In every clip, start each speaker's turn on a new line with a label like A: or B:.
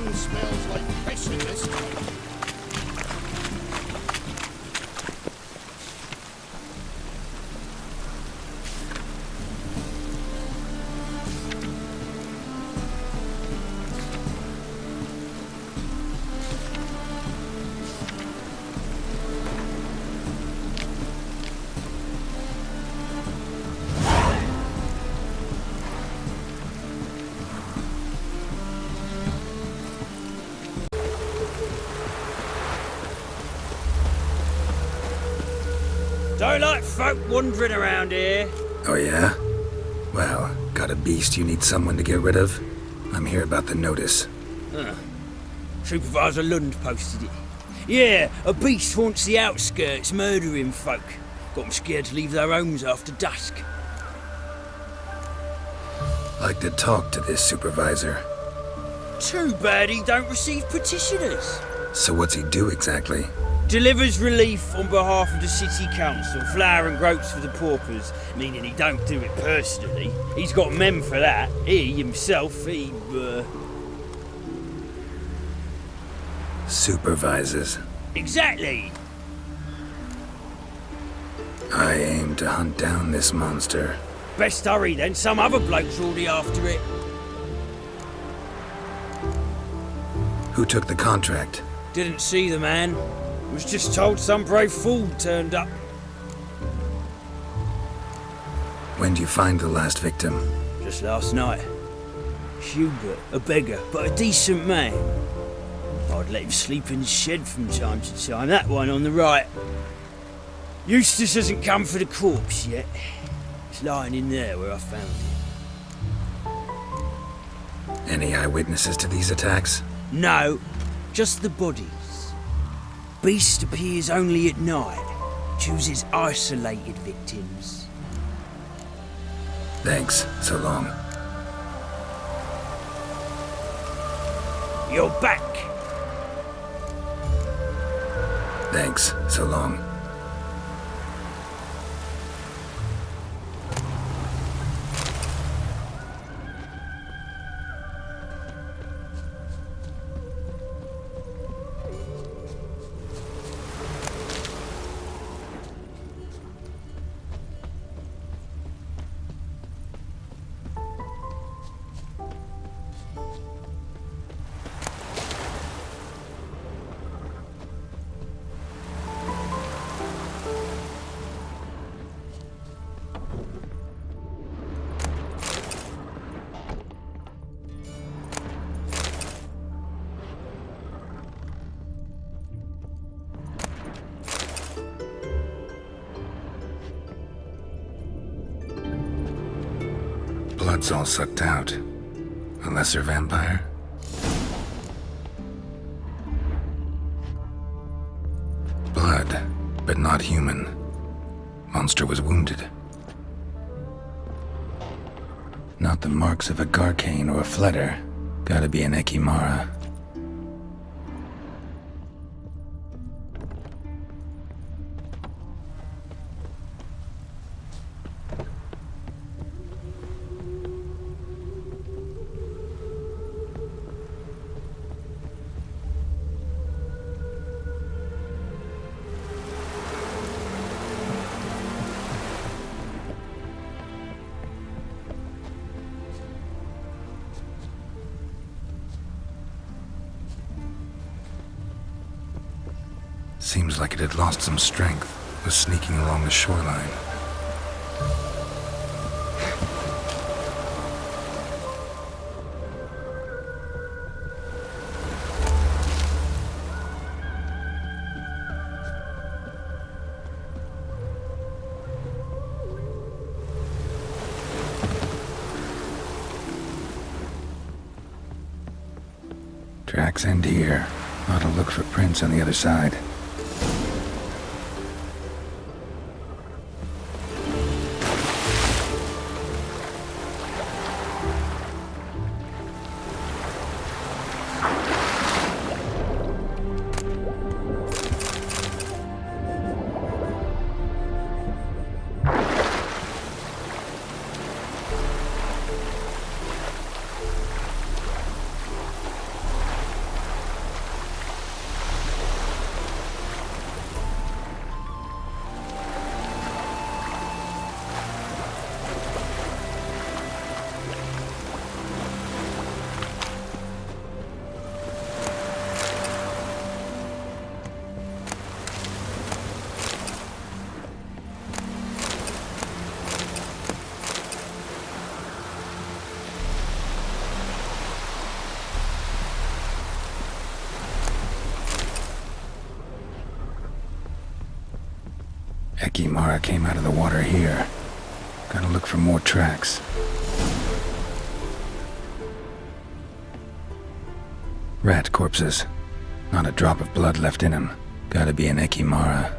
A: Everything smells like fish in this town.
B: Don't like folk wandering around here.
C: Oh yeah? Well, got a beast you need someone to get rid of? I'm here about the notice.
B: Supervisor Lund posted it. Yeah, a beast haunts the outskirts, murdering folk. Got them scared to leave their homes after dusk.
C: Like to talk to this supervisor.
B: Too bad he don't receive petitioners.
C: So what's he do exactly?
B: Delivers relief on behalf of the city council, flour and groats for the paupers, meaning he don't do it personally. He's got men for that. He, himself,
C: Supervises.
B: Exactly!
C: I aim to hunt down this monster.
B: Best hurry then, some other bloke's already after it.
C: Who took the contract?
B: Didn't see the man. Was just told some brave fool turned up.
C: When do you find the last victim?
B: Just last night. Hubert, a beggar, but a decent man. I'd let him sleep in the shed from time to time, that one on the right. Eustace hasn't come for the corpse yet. It's lying in there where I found it.
C: Any eyewitnesses to these attacks?
B: No, just the bodies. Beast appears only at night. Chooses isolated victims.
C: Thanks, so long.
B: You're back.
C: Thanks, so long. Blood's all sucked out. A lesser vampire? Blood, but not human. Monster was wounded. Not the marks of a Garcane or a Fletter. Gotta be an ekimmara. Seems like it had lost some strength, was sneaking along the shoreline. Tracks end here. Ought to look for prints on the other side. ekimmara came out of the water here. Gotta look for more tracks. Rat corpses. Not a drop of blood left in them. Gotta be an ekimmara.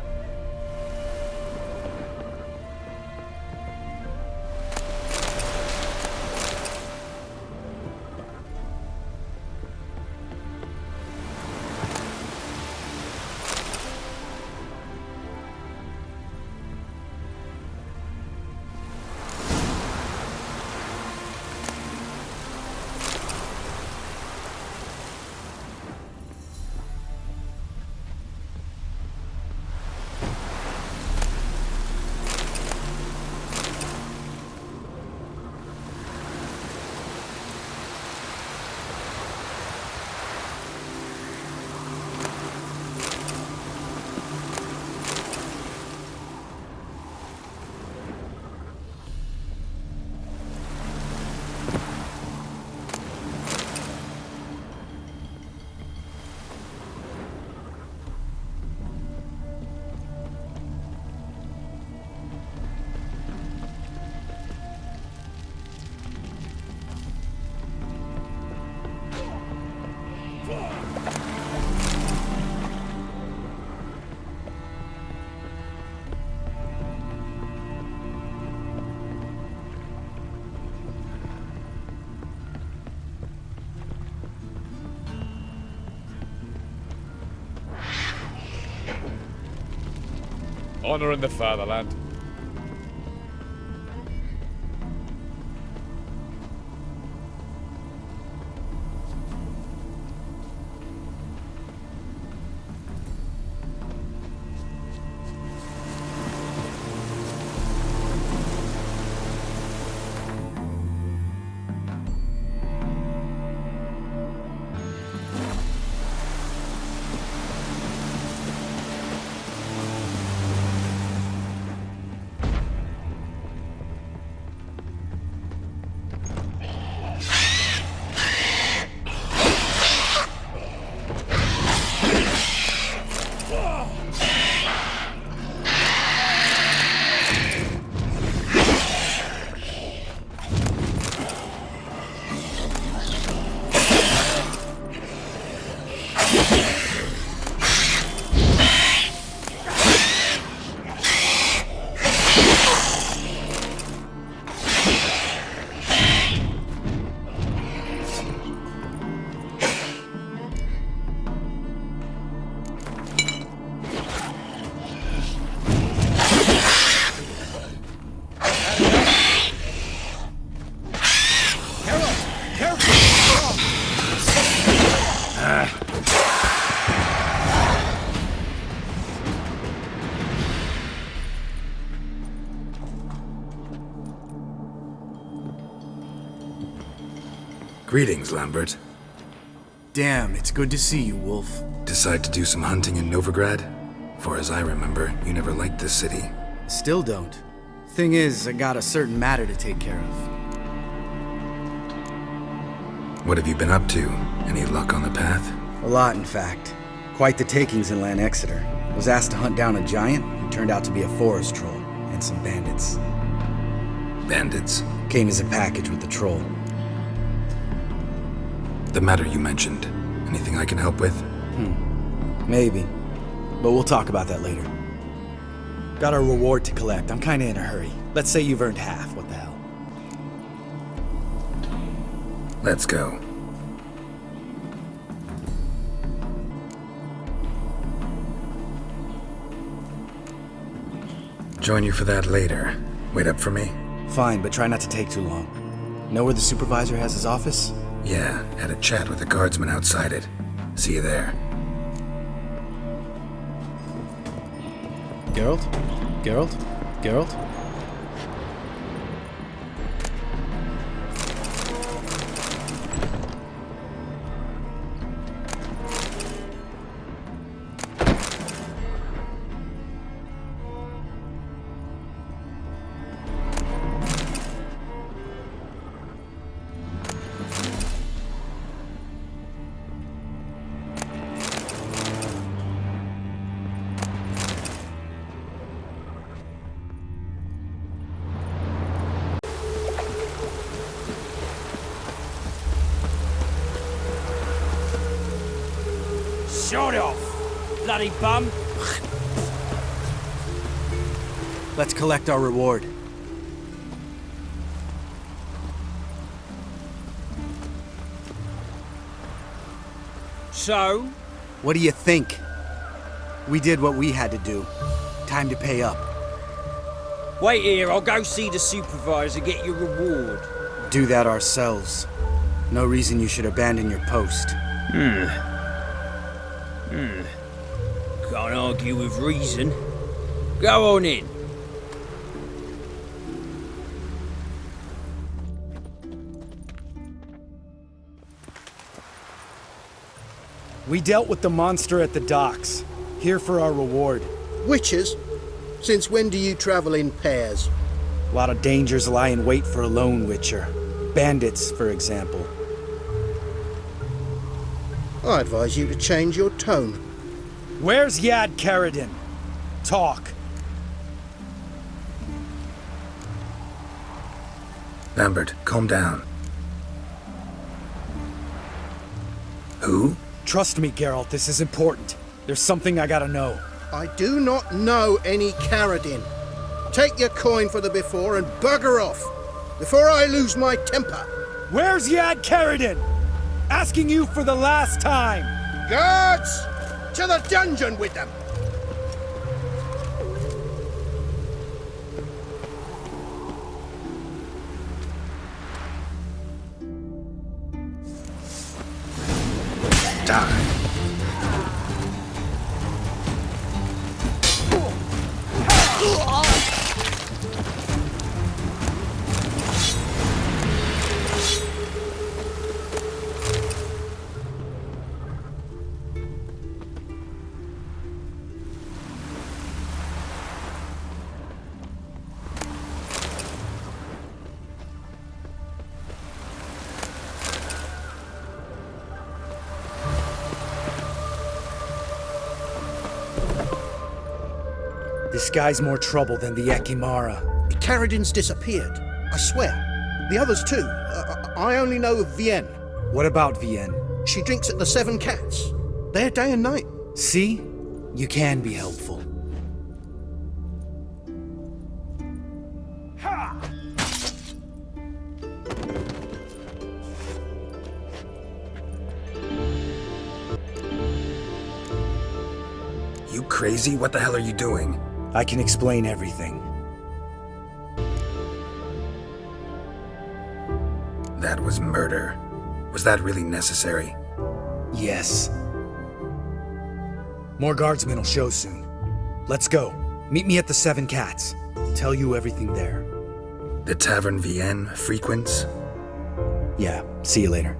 D: Honor in the fatherland.
C: Greetings, Lambert.
E: Damn, it's good to see you, Wolf.
C: Decide to do some hunting in Novigrad? For as I remember, you never liked this city.
E: Still don't. Thing is, I got a certain matter to take care of.
C: What have you been up to? Any luck on the path?
E: A lot, in fact. Quite the takings in Lan Exeter. Was asked to hunt down a giant, who turned out to be a forest troll, and some bandits.
C: Bandits?
E: Came as a package with the troll.
C: The matter you mentioned. Anything I can help with?
E: Maybe. But we'll talk about that later. Got a reward to collect. I'm kinda in a hurry. Let's say you've earned half. What the hell?
C: Let's go. Join you for that later. Wait up for me?
E: Fine, but try not to take too long. Know where the supervisor has his office?
C: Yeah, had a chat with the guardsman outside it. See you there.
E: Geralt? Geralt? Geralt?
B: Sod off, bloody bum.
E: Let's collect our reward.
B: So?
E: What do you think? We did what we had to do. Time to pay up.
B: Wait here, I'll go see the supervisor, get your reward.
E: Do that ourselves. No reason you should abandon your post.
B: Can't argue with reason. Go on in.
E: We dealt with the monster at the docks. Here for our reward.
A: Witches? Since when do you travel in pairs?
E: A lot of dangers lie in wait for a lone witcher. Bandits, for example.
A: I advise you to change your tone.
E: Where's Jad Karadin? Talk.
C: Lambert, calm down. Who?
E: Trust me, Geralt, this is important. There's something I gotta know.
A: I do not know any Karadin. Take your coin for the before and bugger off, before I lose my temper.
E: Where's Jad Karadin? Asking you for the last time.
A: Guards! To the dungeon with them!
C: Die.
E: This guy's more trouble than the ekimmara.
A: Karadin's disappeared, I swear. The others too. I only know of Vienne.
E: What about Vienne?
A: She drinks at the Seven Cats. There day and night.
E: See? You can be helpful.
C: You crazy? What the hell are you doing?
E: I can explain everything.
C: That was murder. Was that really necessary?
E: Yes. More guardsmen will show soon. Let's go. Meet me at the Seven Cats. Tell you everything there.
C: The Tavern Vienne frequents?
E: Yeah, see you later.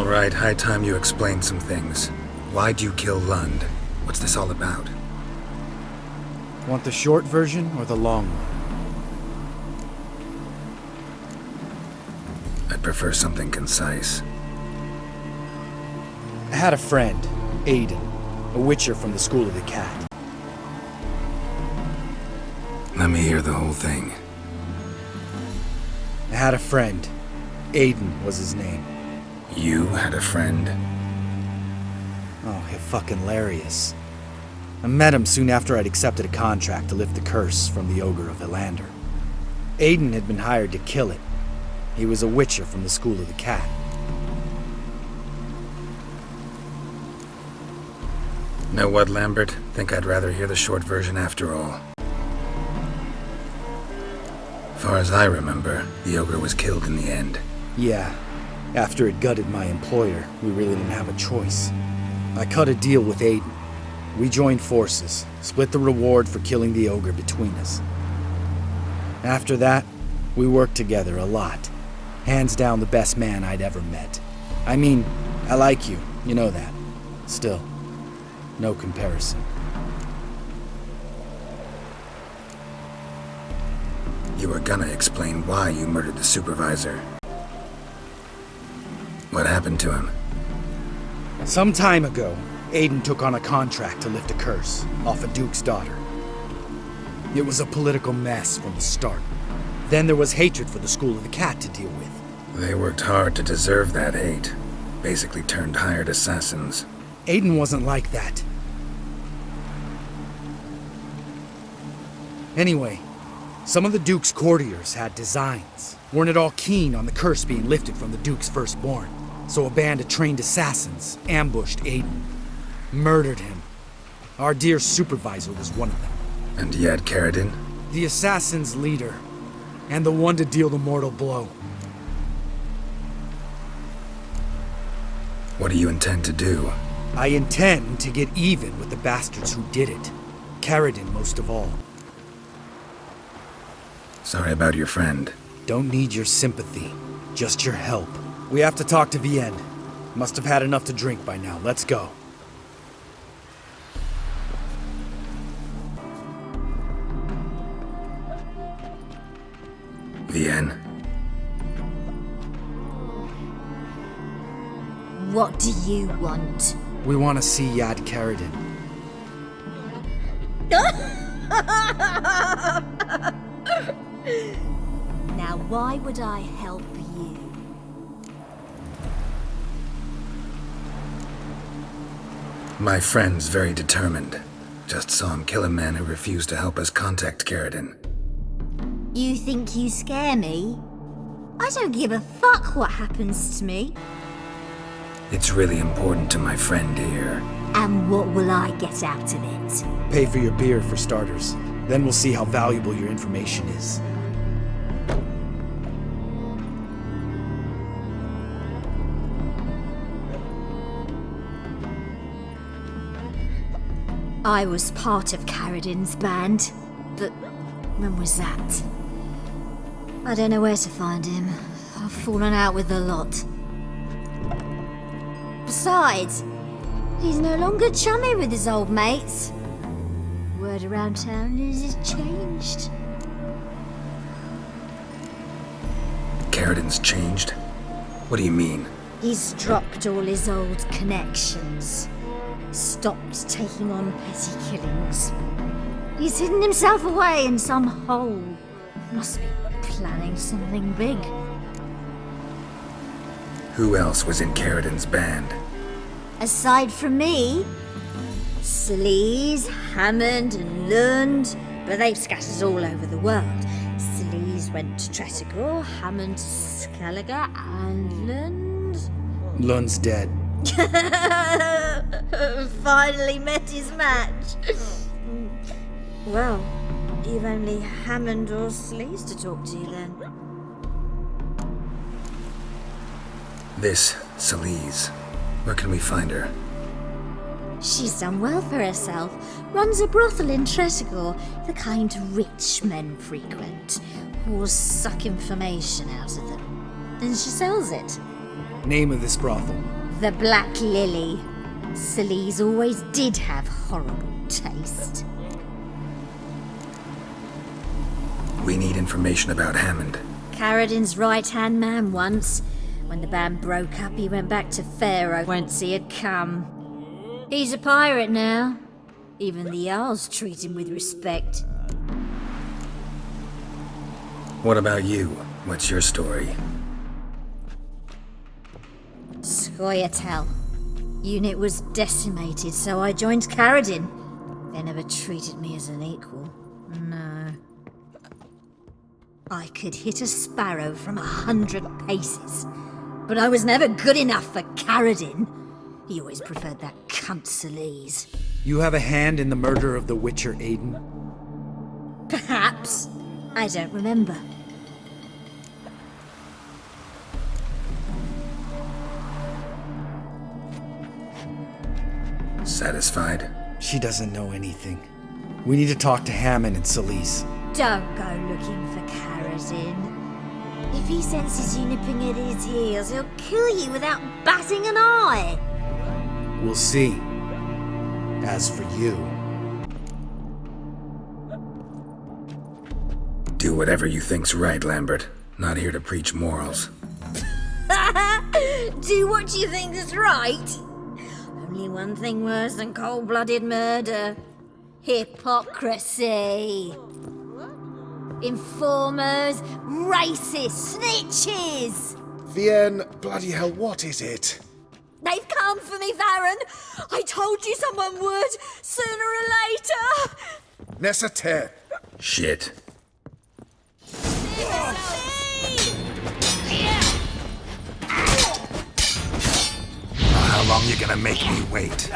C: All right, high time you explain some things. Why'd you kill Lund? What's this all about?
E: Want the short version or the long one?
C: I'd prefer something concise.
E: I had a friend, Aiden, a witcher from the School of the Cat.
C: Let me hear the whole thing.
E: I had a friend. Aiden was his name.
C: You had a friend?
E: Oh, he's fucking hilarious. I met him soon after I'd accepted a contract to lift the curse from the Ogre of Ilander. Aiden had been hired to kill it. He was a witcher from the School of the Cat.
C: Know what, Lambert? Think I'd rather hear the short version after all. Far as I remember, the ogre was killed in the end.
E: Yeah. After it gutted my employer, we really didn't have a choice. I cut a deal with Aiden. We joined forces, split the reward for killing the ogre between us. After that, we worked together a lot. Hands down the best man I'd ever met. I mean, I like you, you know that. Still, no comparison.
C: You were gonna explain why you murdered the supervisor. What happened to him?
E: Some time ago, Aiden took on a contract to lift a curse off a duke's daughter. It was a political mess from the start. Then there was hatred for the School of the Cat to deal with.
C: They worked hard to deserve that hate. Basically turned hired assassins.
E: Aiden wasn't like that. Anyway, some of the Duke's courtiers had designs. Weren't at all keen on the curse being lifted from the Duke's firstborn. So a band of trained assassins ambushed Aiden. Murdered him. Our dear supervisor was one of them.
C: And Jad Karadin?
E: The assassin's leader. And the one to deal the mortal blow.
C: What do you intend to do?
E: I intend to get even with the bastards who did it. Karadin most of all.
C: Sorry about your friend.
E: Don't need your sympathy, just your help. We have to talk to Vienne. Must have had enough to drink by now. Let's go.
C: Vienne.
F: What do you want?
E: We want to see Jad Karadin.
F: Now, why would I help you?
C: My friend's very determined. Just saw him kill a man who refused to help us contact Karadin.
F: You think you scare me? I don't give a fuck what happens to me.
C: It's really important to my friend here.
F: And what will I get out of it?
E: Pay for your beer for starters. Then we'll see how valuable your information is.
F: I was part of Karadin's band, but when was that? I don't know where to find him. I've fallen out with a lot. Besides, he's no longer chummy with his old mates. Word around town is he's changed.
C: Karadin's changed? What do you mean?
F: He's dropped all his old connections. Stopped taking on petty killings. He's hidden himself away in some hole. Must be planning something big.
C: Who else was in Karadin's band?
F: Aside from me, Selyse, Hammond and Lund, but they've scattered all over the world. Selyse went to Tretogor, Hammond to Skellige, and Lund...
E: Lund's dead.
F: Finally met his match. Well, you've only Hammond or Selyse to talk to then.
C: This Selyse. Where can we find her?
F: She's done well for herself. Runs a brothel in Tretogor, the kind rich men frequent. Whores suck information out of them. And she sells it.
E: Name of this brothel.
F: The Black Lily. Selyse always did have horrible taste.
C: We need information about Hammond.
F: Karadin's right-hand man once. When the band broke up, he went back to Faroe whence he had come. He's a pirate now. Even the Jarls treat him with respect.
C: What about you? What's your story?
F: Skoyatel. Unit was decimated, so I joined Karadin. They never treated me as an equal. No. I could hit a sparrow from 100 paces, but I was never good enough for Karadin. He always preferred that cunt Selyse.
E: You have a hand in the murder of the Witcher, Aiden?
F: Perhaps. I don't remember.
C: Satisfied?
E: She doesn't know anything. We need to talk to Hammond and Selyse.
F: Don't go looking for Karadin. If he senses you nipping at his heels, he'll kill you without batting an eye.
E: We'll see. As for you...
C: Do whatever you think's right, Lambert. Not here to preach morals.
F: Do what you think is right. Only one thing worse than cold-blooded murder. Hypocrisy. Informers, racists, snitches.
G: Vienne, bloody hell, what is it?
F: They've come for me, Varon. I told you someone would, sooner or later.
G: Necessary.
C: Shit. How long you gonna make me wait?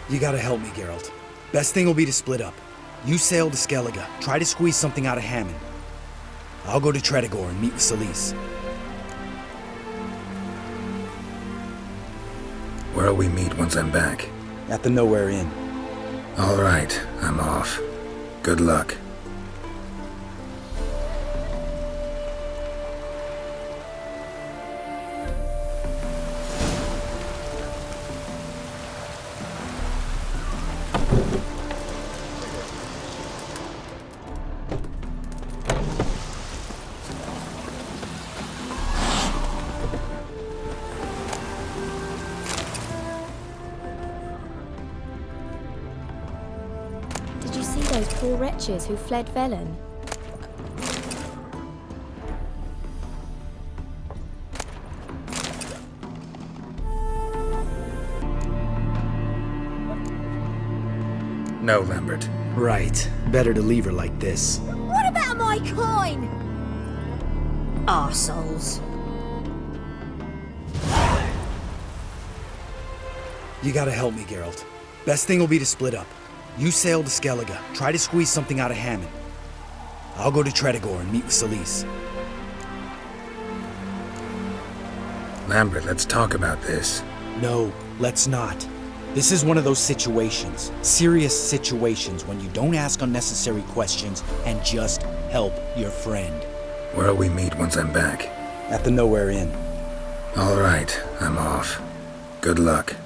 E: You gotta help me, Geralt. Best thing will be to split up. You sail to Skellige, try to squeeze something out of Hammond. I'll go to Tretogor and meet with Selyse.
C: Where'll we meet once I'm back?
E: At the Nowhere Inn.
C: All right, I'm off. Good luck.
H: Did you see those poor wretches who fled Velen?
C: No, Lambert.
E: Right. Better to leave her like this.
F: What about my coin? Arseholes.
E: You gotta help me, Geralt. Best thing will be to split up. You sail to Skellige, try to squeeze something out of Hammond. I'll go to Tretogor and meet with Selyse.
C: Lambert, let's talk about this.
E: No, let's not. This is one of those situations, serious situations, when you don't ask unnecessary questions and just help your friend.
C: Where'll we meet once I'm back?
E: At the Nowhere Inn.
C: All right, I'm off. Good luck.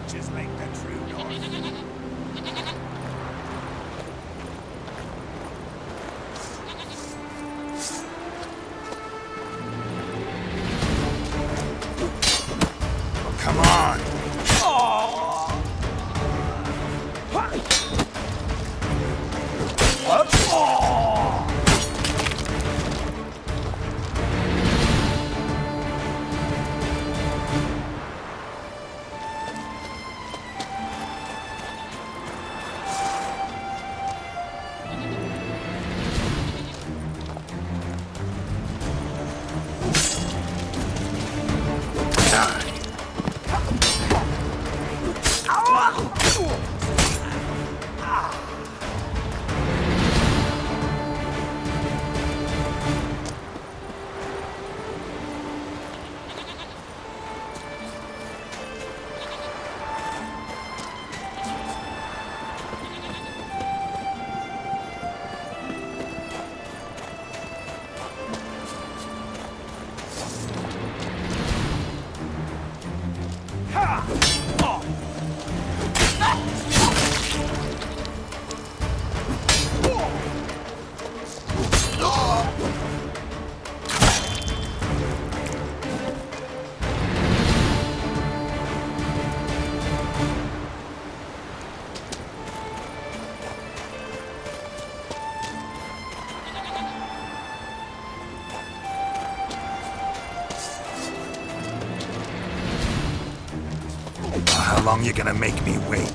G: wretches make the true north.
C: Come on! How long you gonna make me wait?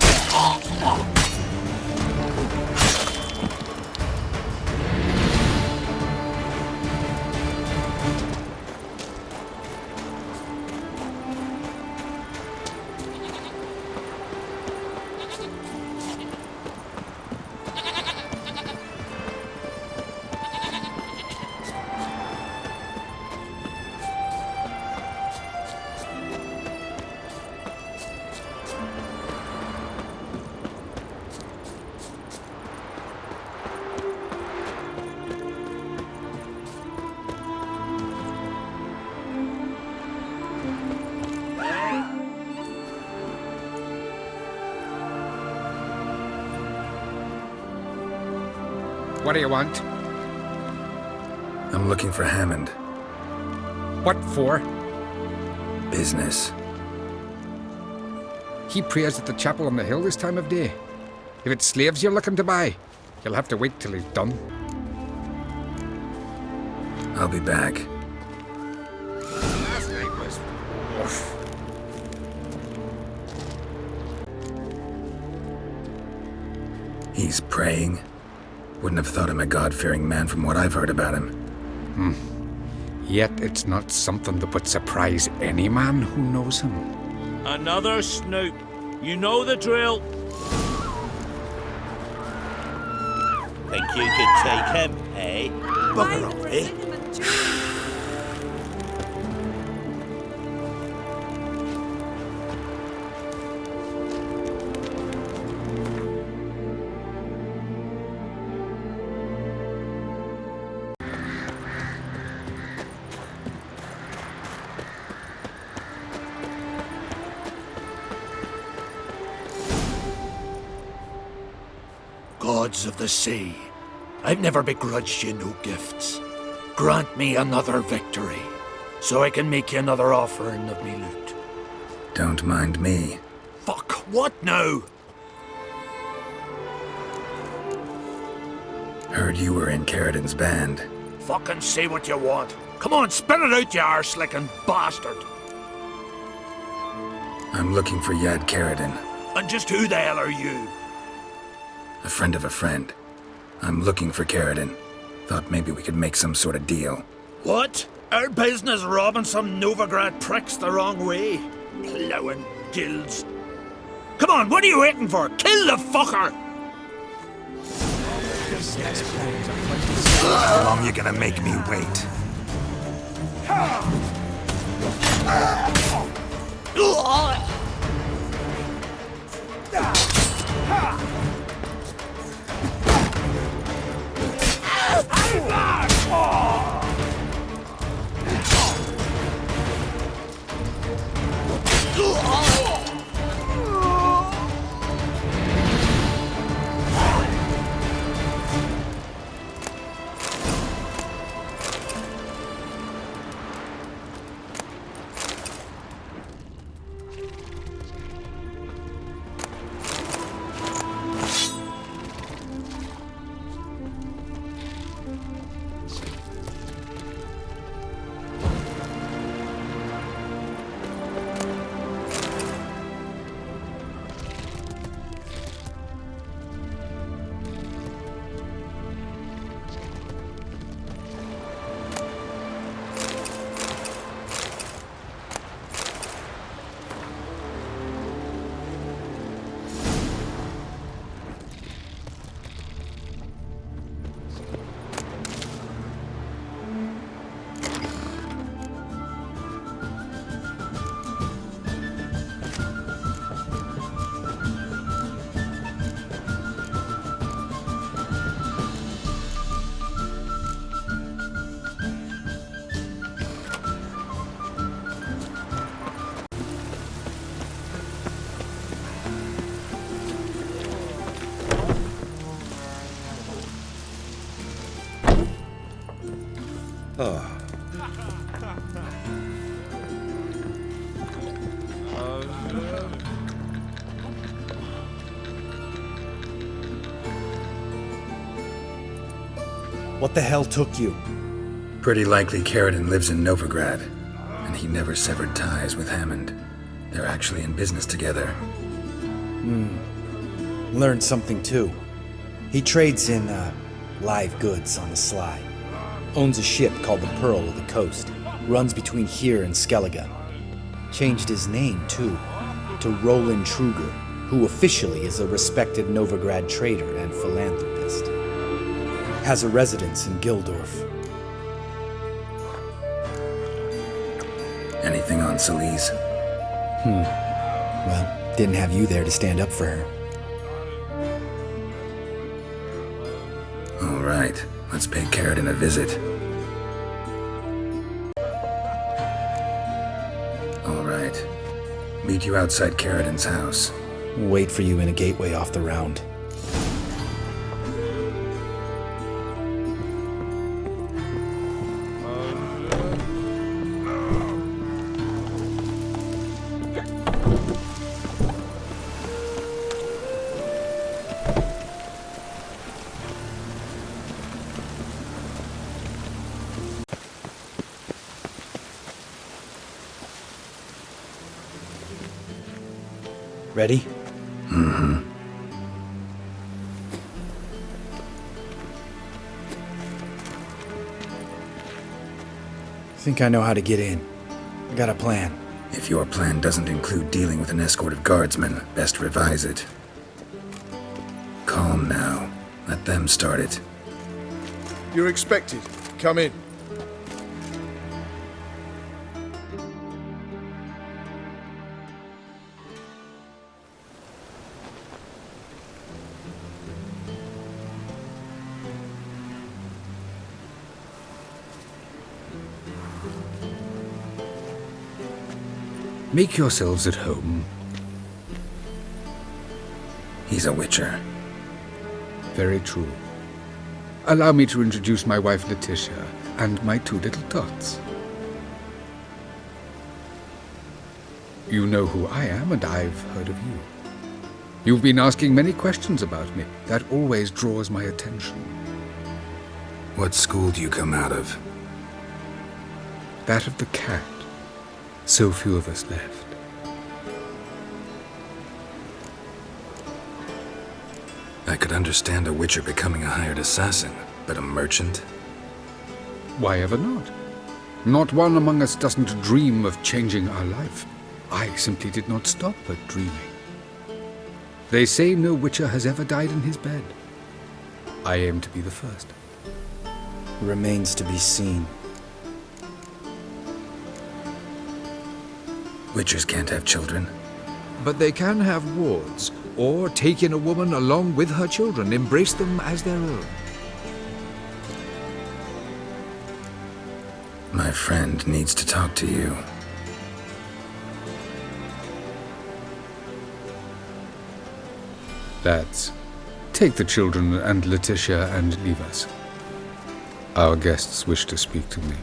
I: What do you want?
C: I'm looking for Hammond.
I: What for?
C: Business.
I: He prays at the chapel on the hill this time of day. If it's slaves you're looking to buy, you'll have to wait till he's done.
C: I'll be back.
G: Last name was Wolf.
C: He's praying. Wouldn't have thought him a God-fearing man from what I've heard about him.
I: Yet it's not something that would surprise any man who knows him.
B: Another snoop. You know the drill. Think you could take him, eh? Bugger off, eh?
J: Gods of the sea, I've never begrudged you no gifts. Grant me another victory, so I can make you another offering of me loot.
C: Don't mind me.
J: Fuck, what now?
C: Heard you were in Karadin's band.
J: Fucking say what you want. Come on, spit it out, you arse-licking bastard.
C: I'm looking for Jad Karadin,
J: And just who the hell are you?
C: a friend of a friend. I'm looking for Karadin. Thought maybe we could make some sort of deal.
J: What? Our business robbing some Novigrad pricks the wrong way? Plowing guilds. Come on, what are you waiting for? Kill the fucker!
C: How long you gonna make me wait?
E: What the hell took you?
C: Pretty likely Karadin lives in Novigrad, and he never severed ties with Hammond. They're actually in business together.
E: Learned something too. He trades in, live goods on the sly. Owns a ship called the Pearl of the Coast. Runs between here and Skellige. Changed his name, too, to Roland Truger, who officially is a respected Novigrad trader and philanthropist. Has a residence in Gildorf.
C: Anything on Selyse?
E: Well, didn't have you there to stand up for her.
C: All right, let's pay Karadin a visit. All right. Meet you outside Karadin's house.
E: Wait for you in a gateway off the round. Ready? Think I know how to get in. I got a plan.
C: If your plan doesn't include dealing with an escort of guardsmen, best revise it. Calm now. Let them start it.
G: You're expected. Come in.
I: Make yourselves at home.
C: He's a witcher.
I: Very true. Allow me to introduce my wife Letitia and my two little tots. You know who I am, and I've heard of you. You've been asking many questions about me. That always draws my attention.
C: What school do you come out of?
I: That of the cat. So few of us left.
C: I could understand a witcher becoming a hired assassin, but a merchant?
I: Why ever not? Not one among us doesn't dream of changing our life. I simply did not stop at dreaming. They say no witcher has ever died in his bed. I aim to be the first.
E: Remains to be seen.
C: Witchers can't have children.
I: But they can have wards, or take in a woman along with her children, embrace them as their own.
C: My friend needs to talk to you.
I: Lads, take the children and Letitia and leave us. Our guests wish to speak to me.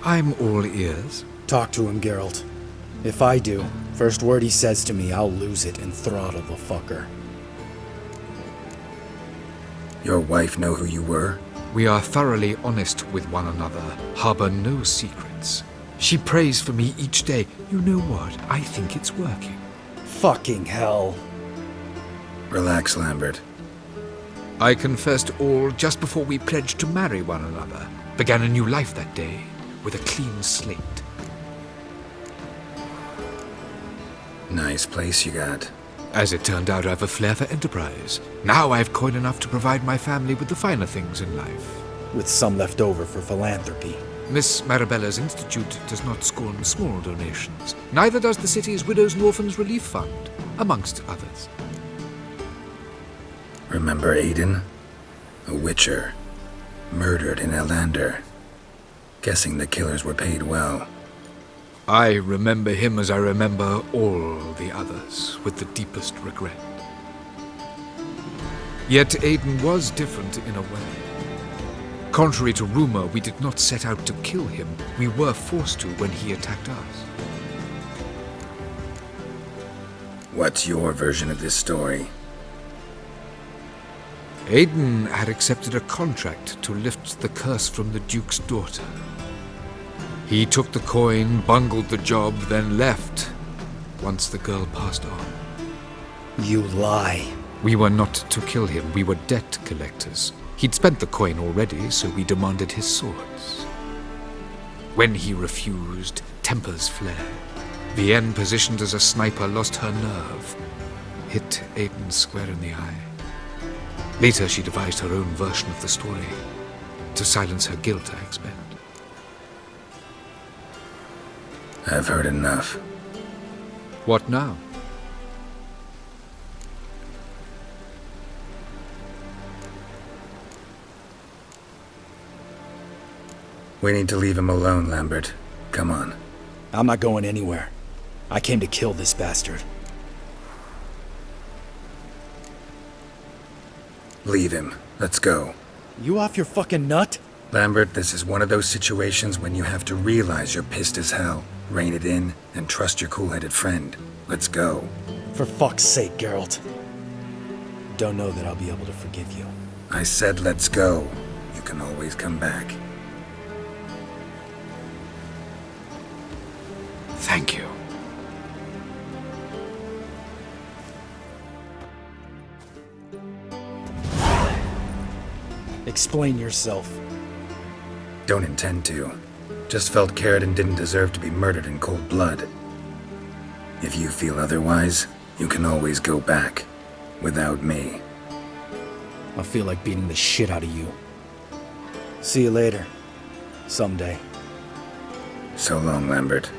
I: I'm all ears.
E: Talk to him, Geralt. If I do, first word he says to me, I'll lose it and throttle the fucker.
C: Your wife know who you were?
I: We are thoroughly honest with one another, harbor no secrets. She prays for me each day. You know what? I think it's working.
E: Fucking hell.
C: Relax, Lambert.
I: I confessed all just before we pledged to marry one another. Began a new life that day, with a clean slate.
C: Nice place you got.
I: As it turned out, I've a flair for enterprise. Now I've coin enough to provide my family with the finer things in life.
E: With some left over for philanthropy.
I: Miss Marabella's institute does not scorn small donations. Neither does the city's Widows and Orphans Relief Fund, amongst others.
C: Remember Aiden? A witcher. Murdered in Elander. Guessing the killers were paid well.
I: I remember him as I remember all the others, with the deepest regret. Yet Aiden was different in a way. Contrary to rumor, we did not set out to kill him. We were forced to when he attacked us.
C: What's your version of this story?
I: Aiden had accepted a contract to lift the curse from the Duke's daughter. He took the coin, bungled the job, then left once the girl passed on.
E: You lie.
I: We were not to kill him, we were debt collectors. He'd spent the coin already, so we demanded his swords. When he refused, tempers flared. Vienne, positioned as a sniper, lost her nerve. Hit Aiden square in the eye. Later, she devised her own version of the story. To silence her guilt, I expect.
C: I've heard enough.
I: What now?
C: We need to leave him alone, Lambert. Come on.
E: I'm not going anywhere. I came to kill this bastard.
C: Leave him. Let's go.
E: You off your fucking nut?
C: Lambert, this is one of those situations when you have to realize you're pissed as hell, rein it in, and trust your cool-headed friend. Let's go.
E: For fuck's sake, Geralt. Don't know that I'll be able to forgive you.
C: I said let's go. You can always come back.
I: Thank you.
E: Explain yourself.
C: Don't intend to. Just felt Karadin didn't deserve to be murdered in cold blood. If you feel otherwise, you can always go back. Without me.
E: I feel like beating the shit out of you. See you later. Someday.
C: So long, Lambert.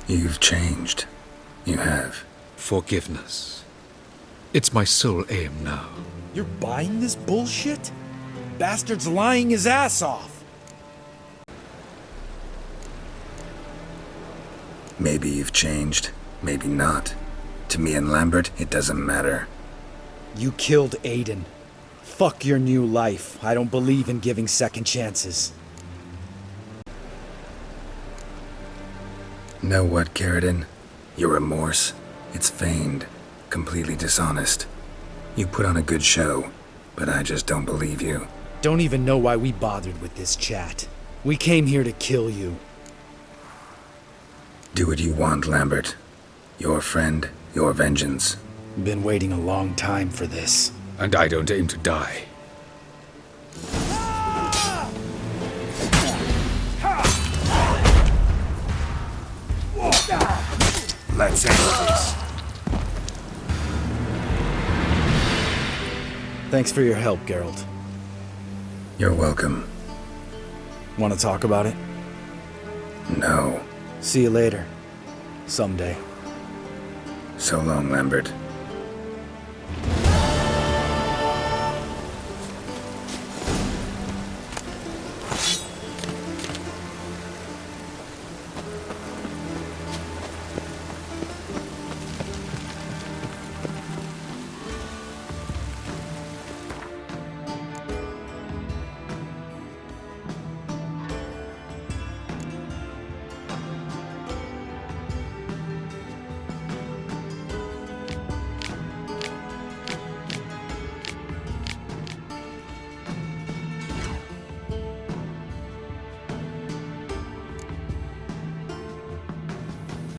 C: You've changed. You have.
I: Forgiveness. It's my sole aim now.
E: You're buying this bullshit? Bastard's lying his ass off.
C: Maybe you've changed. Maybe not. To me and Lambert, it doesn't matter.
E: You killed Aiden. Fuck your new life. I don't believe in giving second chances.
C: Know what, Karadin? Your remorse, it's feigned, completely dishonest. You put on a good show, but I just don't believe you.
E: Don't even know why we bothered with this chat. We came here to kill you.
C: Do what you want, Lambert. Your friend, your vengeance.
E: Been waiting a long time for this.
I: And I don't aim to die.
J: Let's end this.
E: Thanks for your help, Geralt.
C: You're welcome.
E: Want to talk about it?
C: No.
E: See you later. Someday.
C: So long, Lambert.